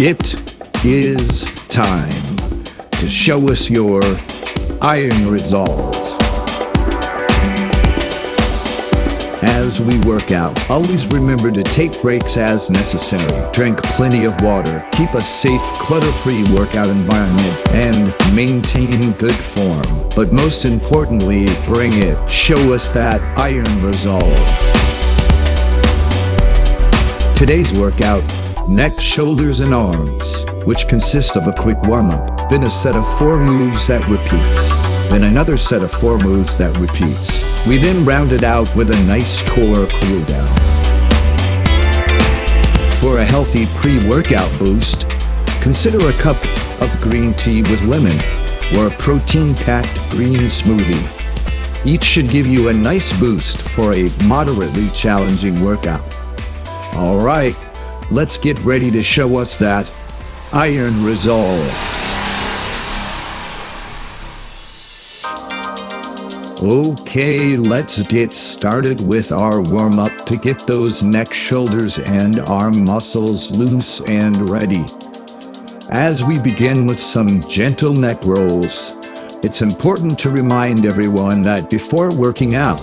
It is time to show us your iron resolve. As we work out, always remember to take breaks as necessary. Drink plenty of water, keep a safe, clutter-free workout environment, and maintain good form. But most importantly, bring it. Show us that iron resolve. Today's workout: neck, shoulders, and arms, which consists of a quick warm-up, then a set of 4 moves that repeats, then another set of 4 moves that repeats. We then round it out with a nice core cool down. For a healthy pre-workout boost, consider a cup of green tea with lemon or a protein-packed green smoothie. Each should give you a nice boost for a moderately challenging workout. All right, let's get ready to show us that iron resolve. Okay, let's get started with our warm-up to get those neck, shoulders, and arm muscles loose and ready. As we begin with some gentle neck rolls, it's important to remind everyone that before working out,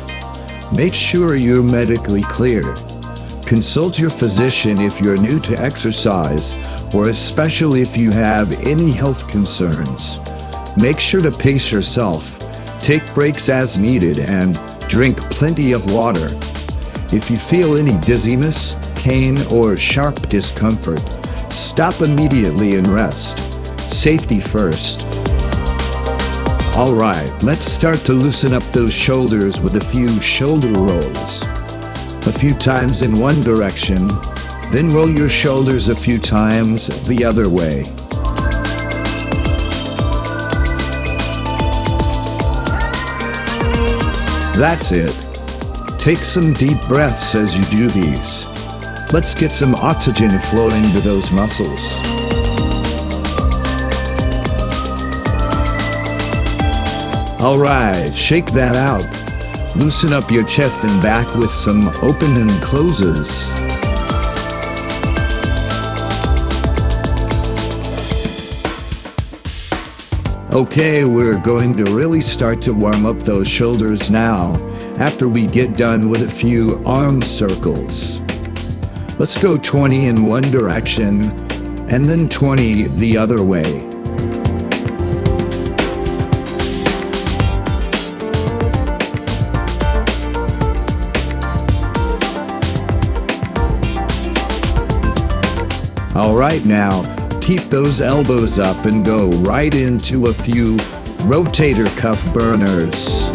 make sure you're medically cleared. Consult your physician if you're new to exercise, or especially if you have any health concerns. Make sure to pace yourself. Take breaks as needed and drink plenty of water. If you feel any dizziness, pain, or sharp discomfort, stop immediately and rest. Safety first. All right, let's start to loosen up those shoulders with a few shoulder rolls. A few times in one direction, then roll your shoulders a few times the other way. That's it. Take some deep breaths as you do these. Let's get some oxygen flowing to those muscles. All right, shake that out. Loosen up your chest and back with some open and closes. Okay, we're going to really start to warm up those shoulders now, after we get done with a few arm circles. Let's go 20 in one direction, and then 20 the other way. All right, now, keep those elbows up and go right into a few rotator cuff burners.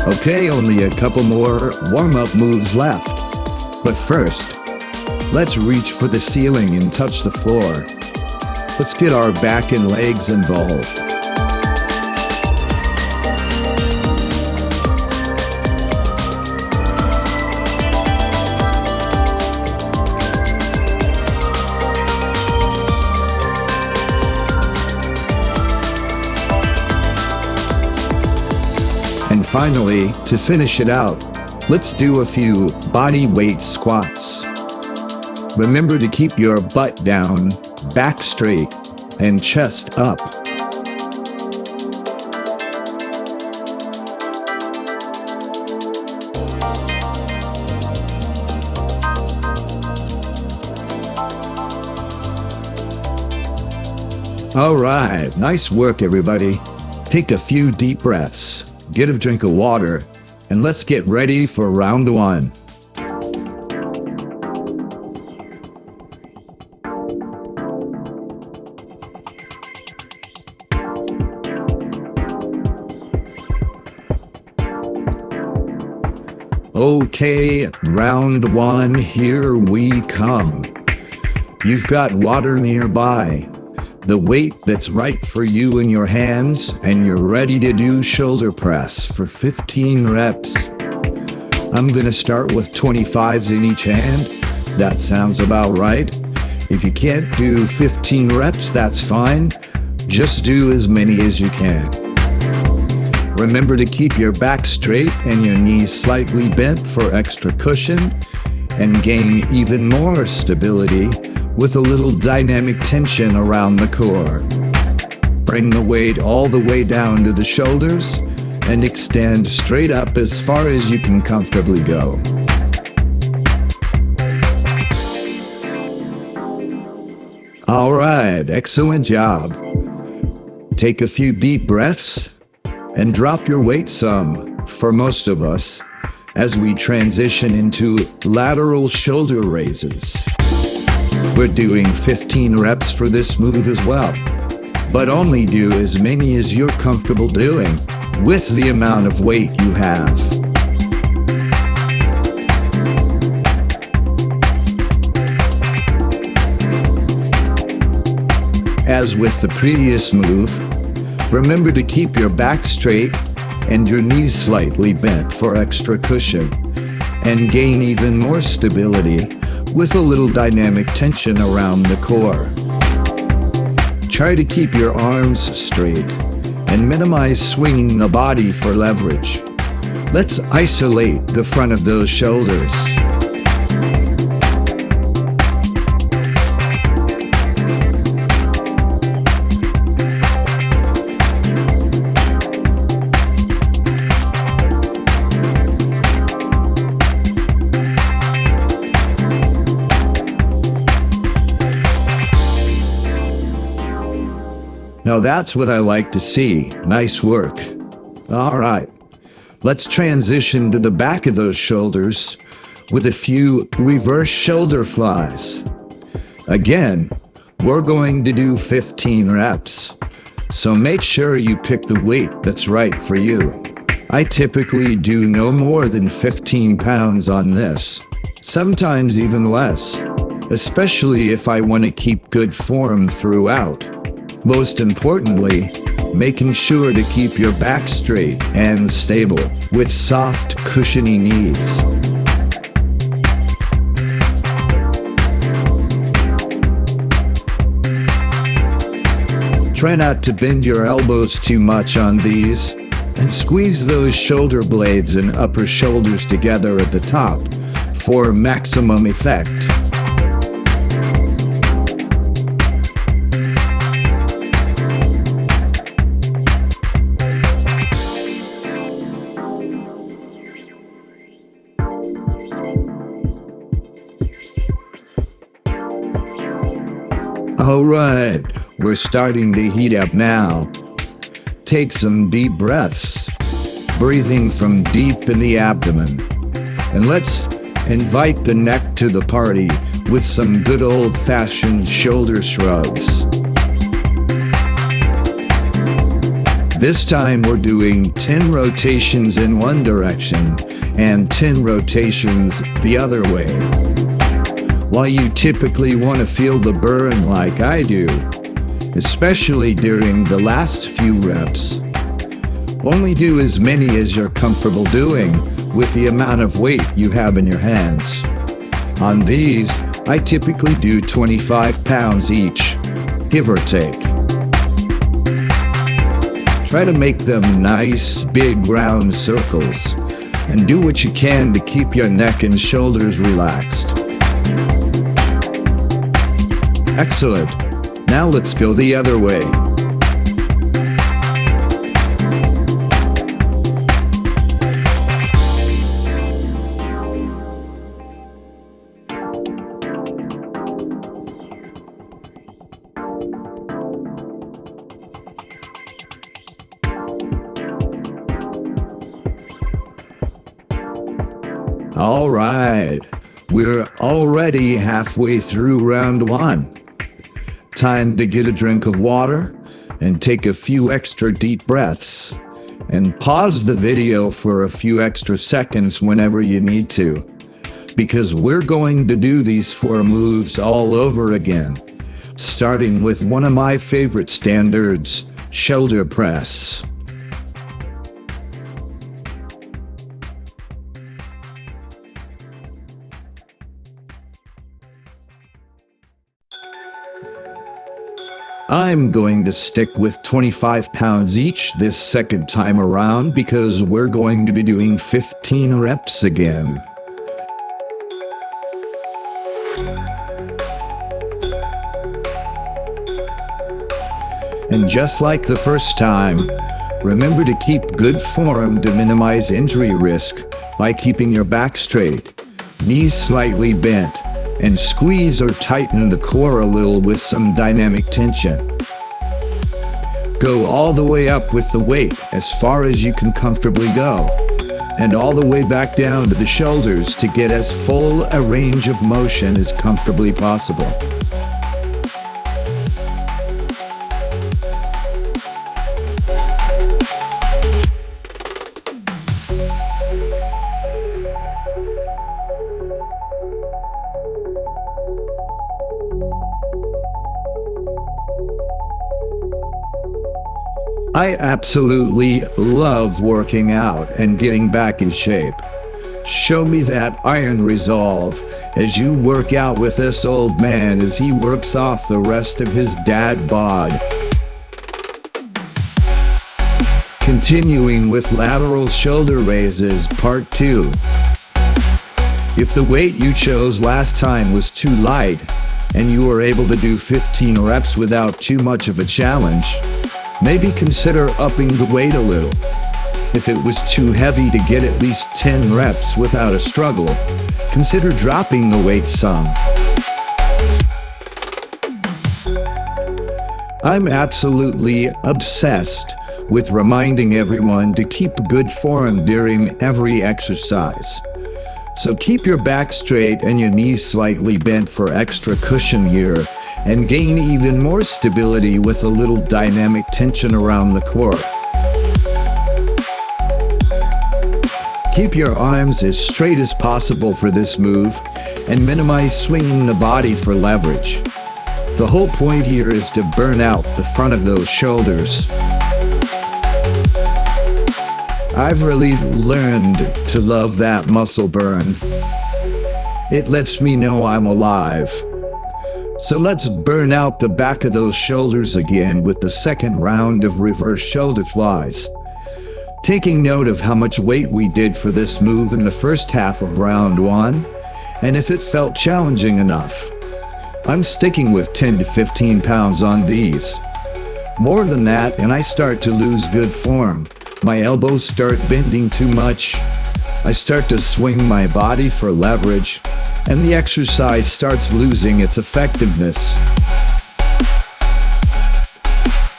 Okay, only a couple more warm-up moves left. But first, let's reach for the ceiling and touch the floor. Let's get our back and legs involved. And finally, to finish it out, let's do a few body weight squats. Remember to keep your butt down, back straight, and chest up. All right, nice work, everybody. Take a few deep breaths. Get a drink of water, and let's get ready for round 1. Okay, round 1, here we come. You've got water nearby, the weight that's right for you in your hands, and you're ready to do shoulder press for 15 reps. I'm gonna start with 25s in each hand. That sounds about right. If you can't do 15 reps, that's fine. Just do as many as you can. Remember to keep your back straight and your knees slightly bent for extra cushion and gain even more stability with a little dynamic tension around the core. Bring the weight all the way down to the shoulders and extend straight up as far as you can comfortably go. All right, excellent job. Take a few deep breaths and drop your weight some, for most of us, as we transition into lateral shoulder raises. We're doing 15 reps for this move as well, but only do as many as you're comfortable doing with the amount of weight you have. As with the previous move, remember to keep your back straight and your knees slightly bent for extra cushion and gain even more stability with a little dynamic tension around the core. Try to keep your arms straight and minimize swinging the body for leverage. Let's isolate the front of those shoulders. Now that's what I like to see. Nice work. All right, let's transition to the back of those shoulders with a few reverse shoulder flies. Again, we're going to do 15 reps, so make sure you pick the weight that's right for you. I typically do no more than 15 pounds on this, sometimes even less, especially if I want to keep good form throughout. Most importantly, making sure to keep your back straight and stable with soft, cushiony knees. Try not to bend your elbows too much on these, and squeeze those shoulder blades and upper shoulders together at the top for maximum effect. All right, we're starting to heat up now. Take some deep breaths, breathing from deep in the abdomen. And let's invite the neck to the party with some good old-fashioned shoulder shrugs. This time we're doing 10 rotations in one direction and 10 rotations the other way. While you typically want to feel the burn like I do, especially during the last few reps, only do as many as you're comfortable doing with the amount of weight you have in your hands. On these, I typically do 25 pounds each, give or take. Try to make them nice, big, round circles, and do what you can to keep your neck and shoulders relaxed. Excellent. Now let's go the other way. All right, we're already halfway through round one. Time to get a drink of water and take a few extra deep breaths. And pause the video for a few extra seconds whenever you need to, because we're going to do these 4 moves all over again, starting with one of my favorite standards, shoulder press. I'm going to stick with 25 pounds each this second time around because we're going to be doing 15 reps again. And just like the first time, remember to keep good form to minimize injury risk by keeping your back straight, knees slightly bent, and squeeze or tighten the core a little with some dynamic tension. Go all the way up with the weight as far as you can comfortably go, and all the way back down to the shoulders to get as full a range of motion as comfortably possible. I absolutely love working out and getting back in shape. Show me that iron resolve as you work out with this old man as he works off the rest of his dad bod. Continuing with lateral shoulder raises, part 2. If the weight you chose last time was too light and you were able to do 15 reps without too much of a challenge, maybe consider upping the weight a little. If it was too heavy to get at least 10 reps without a struggle, consider dropping the weight some. I'm absolutely obsessed with reminding everyone to keep good form during every exercise. So keep your back straight and your knees slightly bent for extra cushion here, and gain even more stability with a little dynamic tension around the core. Keep your arms as straight as possible for this move and minimize swinging the body for leverage. The whole point here is to burn out the front of those shoulders. I've really learned to love that muscle burn. It lets me know I'm alive. So let's burn out the back of those shoulders again with the second round of reverse shoulder flies. Taking note of how much weight we did for this move in the first half of round 1, and if it felt challenging enough. I'm sticking with 10 to 15 pounds on these. More than that, and I start to lose good form. My elbows start bending too much. I start to swing my body for leverage, and the exercise starts losing its effectiveness.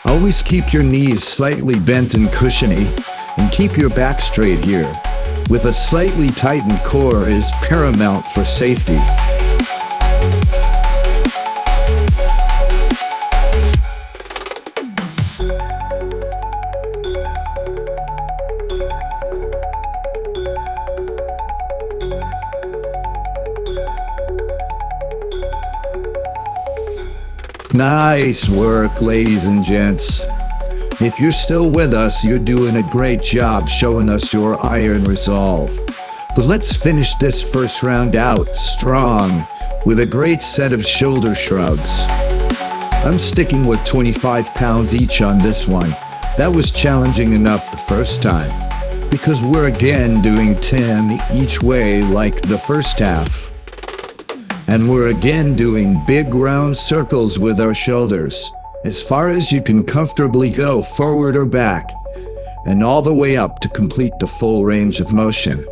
Always keep your knees slightly bent and cushiony, and keep your back straight here. With a slightly tightened core is paramount for safety. Nice work, ladies and gents. If you're still with us, you're doing a great job showing us your iron resolve. But let's finish this first round out strong with a great set of shoulder shrugs. I'm sticking with 25 pounds each on this one. That was challenging enough the first time, because we're again doing 10 each way like the first half. And we're again doing big round circles with our shoulders, as far as you can comfortably go forward or back, and all the way up to complete the full range of motion.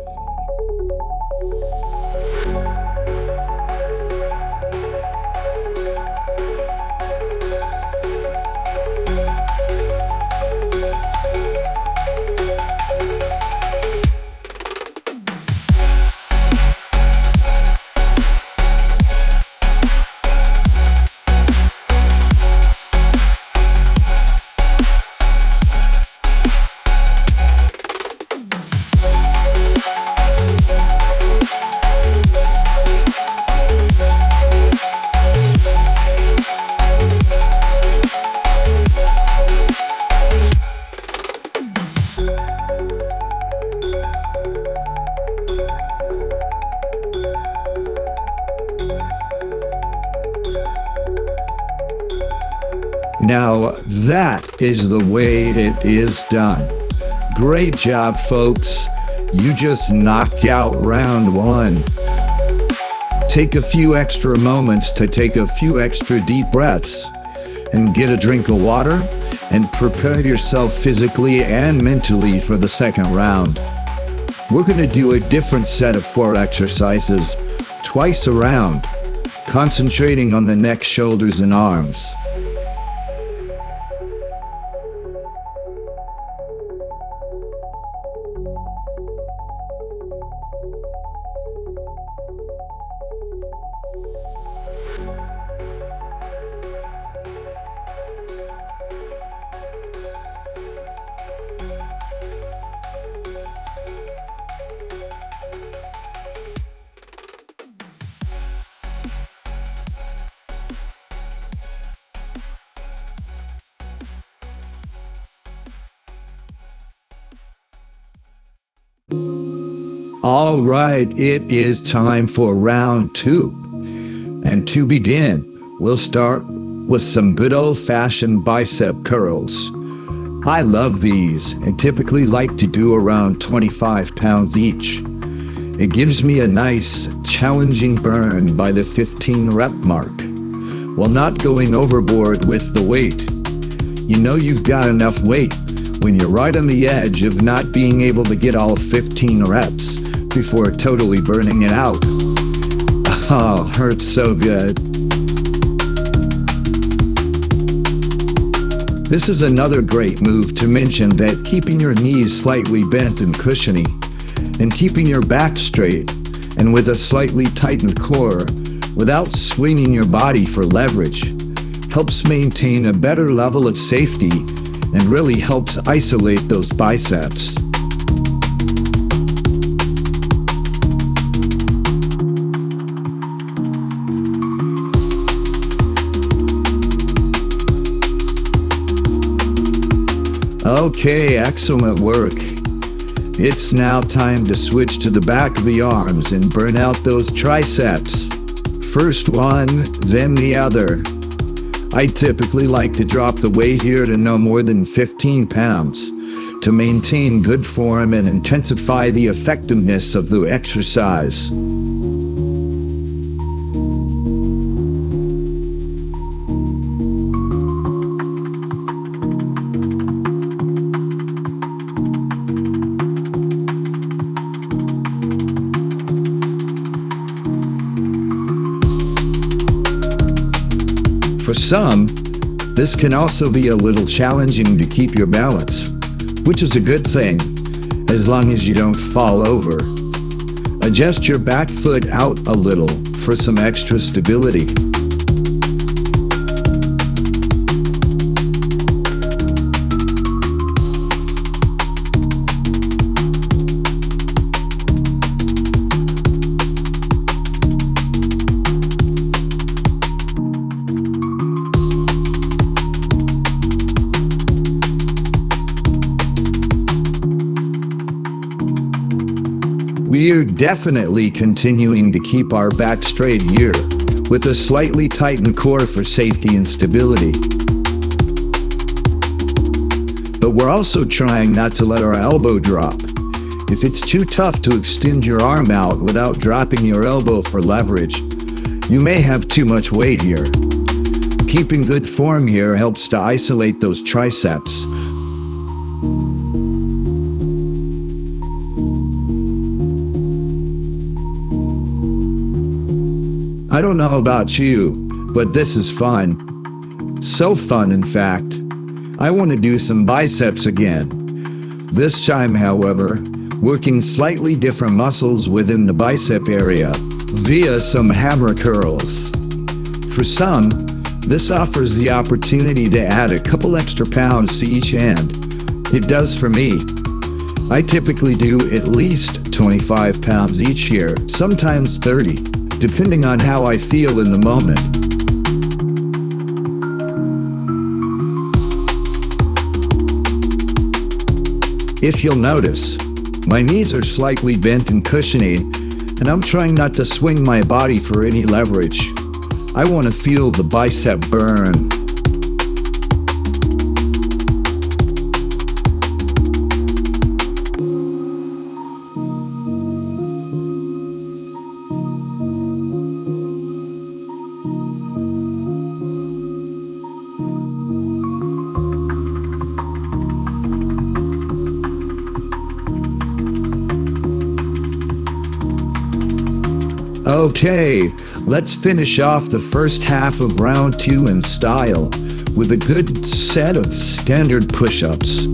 Now that is the way it is done. Great job, folks. You just knocked out round one. Take a few extra moments to take a few extra deep breaths and get a drink of water and prepare yourself physically and mentally for the second round. We're going to do a different set of 4 exercises twice a round, concentrating on the neck, shoulders, and arms. All right, it is time for round 2. And to begin, we'll start with some good old-fashioned bicep curls. I love these and typically like to do around 25 pounds each. It gives me a nice, challenging burn by the 15 rep mark, while not going overboard with the weight. You know you've got enough weight when you're right on the edge of not being able to get all 15 reps before totally burning it out. Oh, hurts so good. This is another great move to mention, that keeping your knees slightly bent and cushiony, and keeping your back straight and with a slightly tightened core without swinging your body for leverage helps maintain a better level of safety and really helps isolate those biceps. Okay, excellent work. It's now time to switch to the back of the arms and burn out those triceps. First one, then the other. I typically like to drop the weight here to no more than 15 pounds to maintain good form and intensify the effectiveness of the exercise. For some, this can also be a little challenging to keep your balance, which is a good thing, as long as you don't fall over. Adjust your back foot out a little for some extra stability. We're definitely continuing to keep our back straight here, with a slightly tightened core for safety and stability. But we're also trying not to let our elbow drop. If it's too tough to extend your arm out without dropping your elbow for leverage, you may have too much weight here. Keeping good form here helps to isolate those triceps. I don't know about you, but this is fun. So fun, in fact. I want to do some biceps again. This time, however, working slightly different muscles within the bicep area via some hammer curls. For some, this offers the opportunity to add a couple extra pounds to each hand. It does for me. I typically do at least 25 pounds each here, sometimes 30. Depending on how I feel in the moment. If you'll notice, my knees are slightly bent and cushiony, and I'm trying not to swing my body for any leverage. I want to feel the bicep burn. Okay, let's finish off the first half of round 2 in style with a good set of standard push-ups.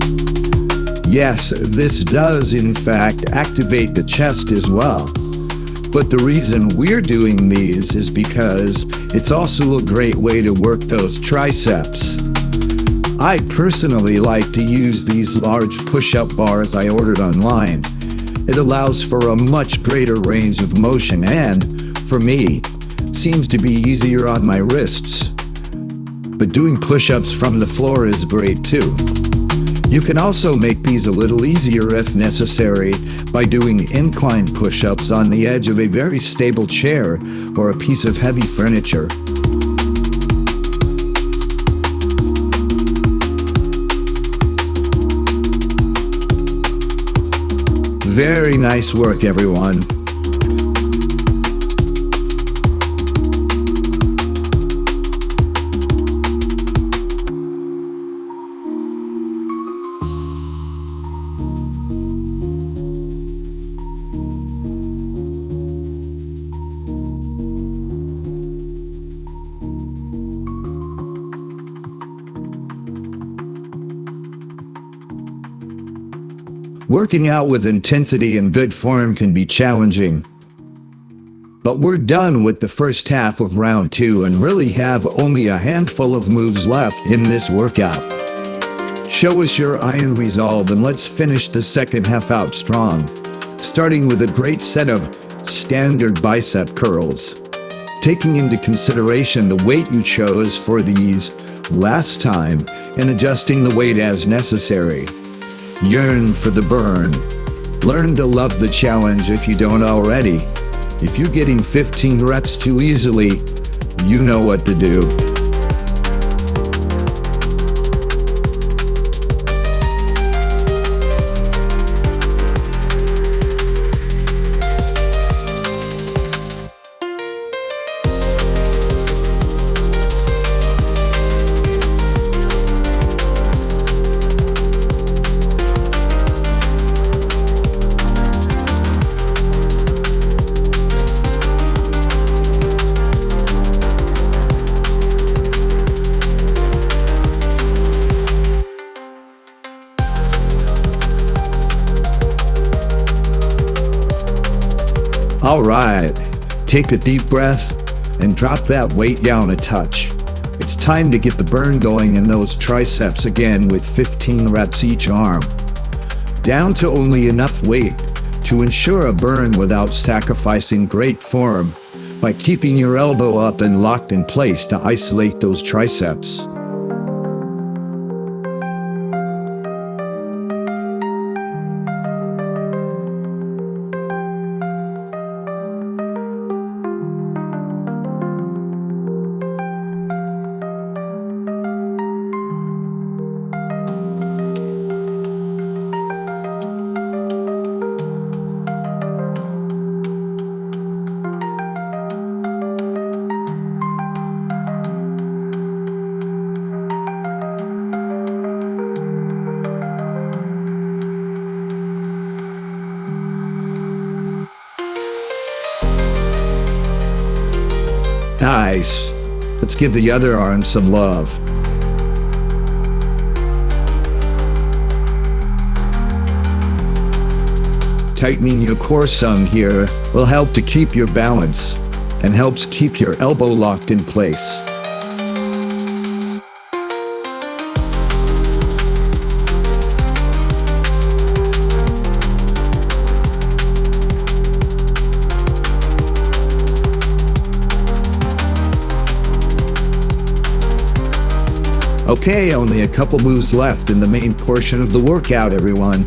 Yes, this does in fact activate the chest as well. But the reason we're doing these is because it's also a great way to work those triceps. I personally like to use these large push-up bars I ordered online. It allows for a much greater range of motion and, for me, seems to be easier on my wrists. But doing push-ups from the floor is great too. You can also make these a little easier if necessary by doing incline push-ups on the edge of a very stable chair or a piece of heavy furniture. Very nice work, everyone. Working out with intensity and good form can be challenging. But we're done with the first half of round 2 and really have only a handful of moves left in this workout. Show us your iron resolve and let's finish the second half out strong, starting with a great set of standard bicep curls. Taking into consideration the weight you chose for these last time and adjusting the weight as necessary. Yearn for the burn. Learn to love the challenge if you don't already. If you're getting 15 reps too easily, you know what to do. Alright, take a deep breath and drop that weight down a touch. It's time to get the burn going in those triceps again with 15 reps each arm. Down to only enough weight to ensure a burn without sacrificing great form by keeping your elbow up and locked in place to isolate those triceps. Nice. Let's give the other arm some love. Tightening your core some here will help to keep your balance and helps keep your elbow locked in place. Okay, only a couple moves left in the main portion of the workout, everyone.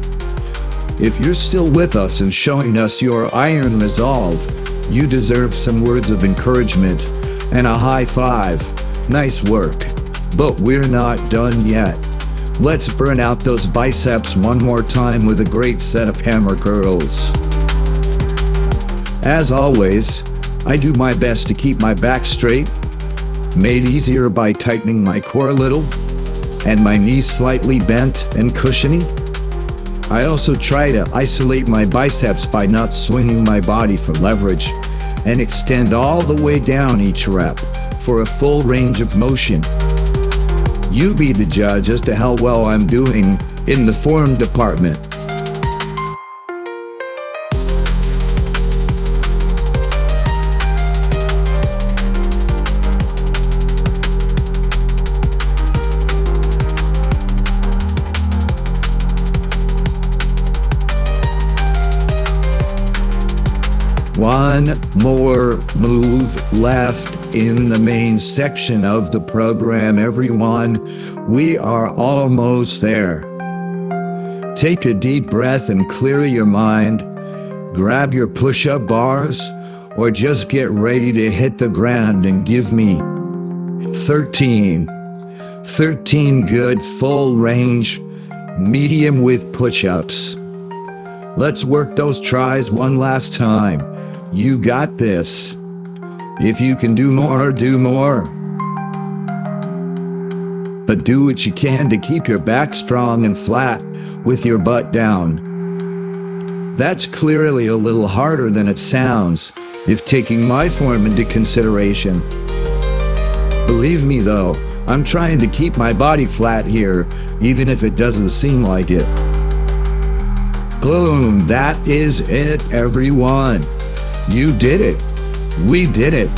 If you're still with us and showing us your iron resolve, you deserve some words of encouragement and a high five. Nice work. But we're not done yet. Let's burn out those biceps one more time with a great set of hammer curls. As always, I do my best to keep my back straight, made easier by tightening my core a little, and my knees slightly bent and cushiony. I also try to isolate my biceps by not swinging my body for leverage, and extend all the way down each rep for a full range of motion. You be the judge as to how well I'm doing in the form department. One more move left in the main section of the program, everyone. We are almost there. Take a deep breath and clear your mind. Grab your push-up bars or just get ready to hit the ground and give me 13 good full range medium width push-ups. Let's work those tries one last time. You got this. If you can do more, do more. But do what you can to keep your back strong and flat with your butt down. That's clearly a little harder than it sounds if taking my form into consideration. Believe me though, I'm trying to keep my body flat here, even if it doesn't seem like it. Boom, that is it, everyone. You did it. We did it.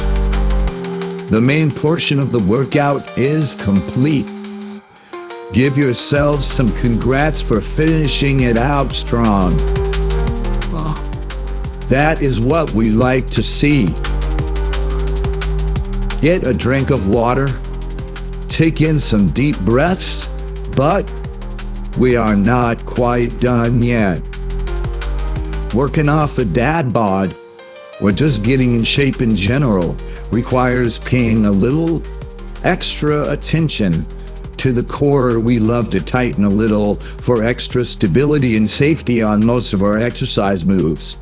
The main portion of the workout is complete. Give yourselves some congrats for finishing it out strong. That is what we like to see. Get a drink of water. Take in some deep breaths, but we are not quite done yet. Working off a dad bod or just getting in shape in general requires paying a little extra attention to the core. We love to tighten a little for extra stability and safety on most of our exercise moves,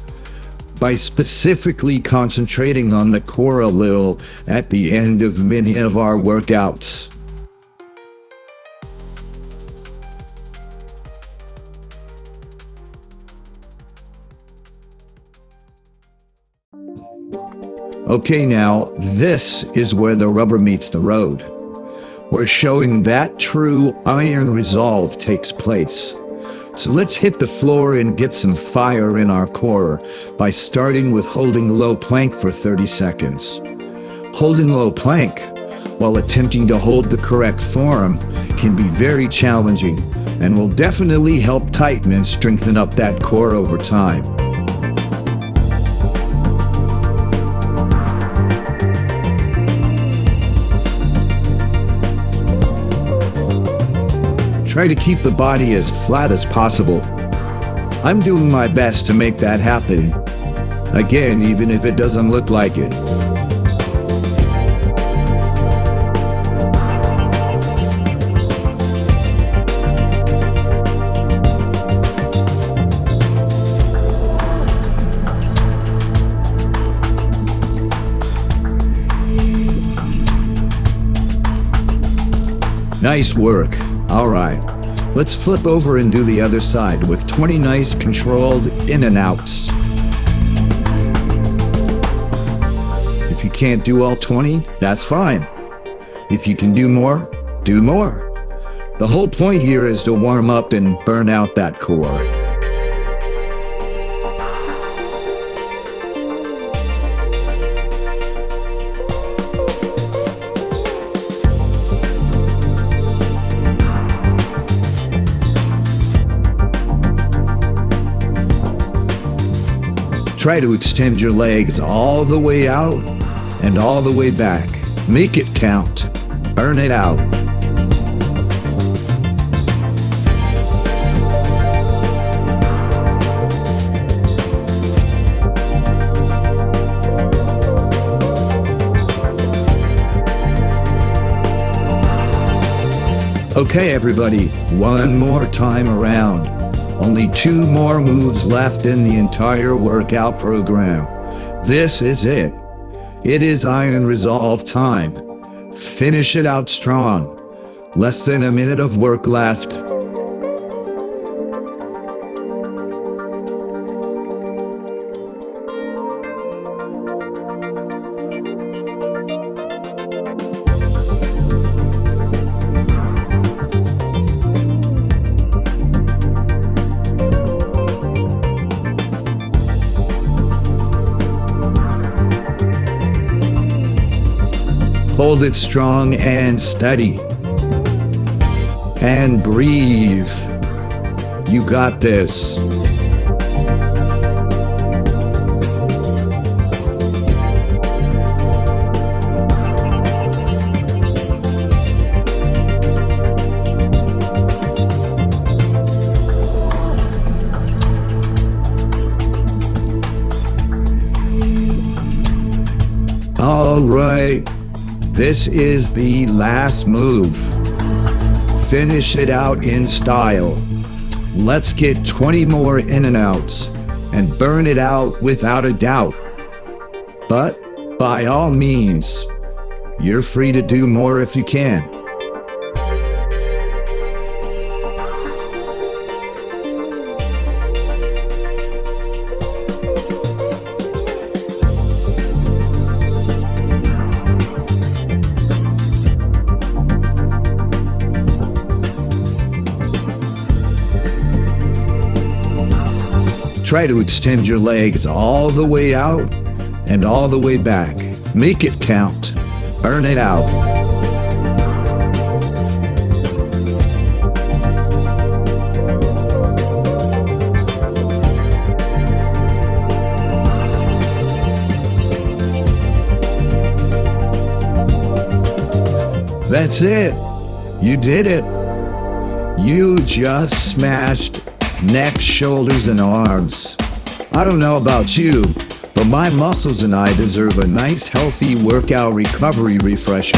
by specifically concentrating on the core a little at the end of many of our workouts. Okay, now, this is where the rubber meets the road. We're showing that true iron resolve takes place. So let's hit the floor and get some fire in our core by starting with holding low plank for 30 seconds. Holding low plank while attempting to hold the correct form can be very challenging and will definitely help tighten and strengthen up that core over time. Try to keep the body as flat as possible. I'm doing my best to make that happen. Again, even if it doesn't look like it. Nice work. All right, let's flip over and do the other side with 20 nice controlled in and outs. If you can't do all 20, that's fine. If you can do more, do more. The whole point here is to warm up and burn out that core. Try to extend your legs all the way out and all the way back. Make it count. Burn it out. Okay, everybody, one more time around. Only 2 more moves left in the entire workout program. This is it. It is Iron Resolve time. Finish it out strong. Less than a minute of work left. Hold it strong and steady. And breathe. You got this. All right, this is the last move. Finish it out in style. Let's get 20 more in and outs and burn it out without a doubt. But by all means, you're free to do more if you can. Try to extend your legs all the way out and all the way back. Make it count. Burn it out. That's it. You did it. You just smashed neck, shoulders, and arms. I don't know about you, but my muscles and I deserve a nice, healthy workout recovery refresher.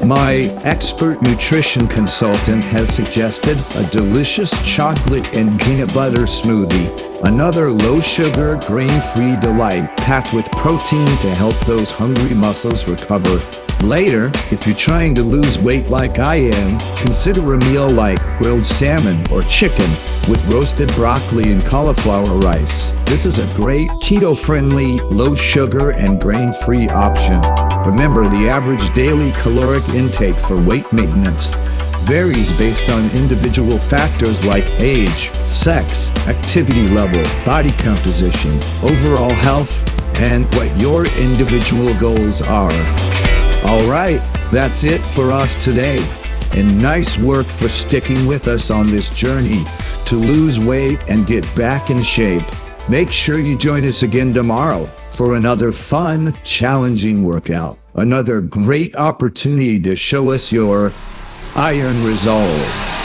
My expert nutrition consultant has suggested a delicious chocolate and peanut butter smoothie, another low-sugar, grain-free delight packed with protein to help those hungry muscles recover. Later, if you're trying to lose weight like I am, consider a meal like grilled salmon or chicken with roasted broccoli and cauliflower rice. This is a great keto-friendly, low-sugar and grain-free option. Remember, the average daily caloric intake for weight maintenance varies based on individual factors like age, sex, activity level, body composition, overall health, and what your individual goals are. All right, that's it for us today. And nice work for sticking with us on this journey to lose weight and get back in shape. Make sure you join us again tomorrow for another fun, challenging workout. Another great opportunity to show us your iron resolve.